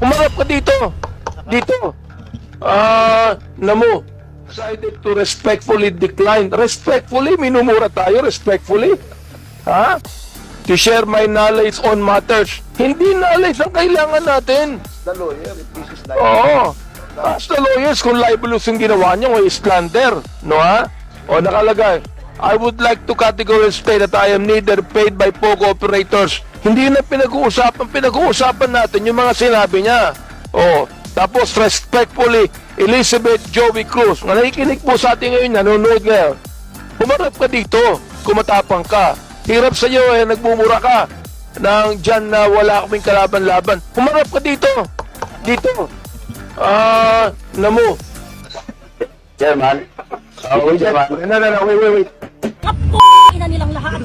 Humarap ka dito. Dito. Namo. Decided to respectfully decline. Respectfully? Minumura tayo, respectfully? Ha? To share my knowledge on matters. Hindi knowledge ang kailangan natin. The lawyer, if this is like... Oo. Ask the lawyers kung libelous yung ginawa niya o slander. No ha? O nakalagay, I would like to categorically state that I am neither paid by POGO operators. Hindi na pinag-uusapan. Pinag-uusapan natin yung mga sinabi niya. O, tapos respectfully, Elizabeth Joey Cruz. Nga nakikinig po sa atin ngayon, nanonood ngayon. Humarap ka dito, kumatapang ka. Hirap sa iyo nagbumura ka nang dyan na wala kaming kalaban-laban. Humarap ka dito. Dito. Namo. Chairman. Chairman. Wait. Ina nilang lahat.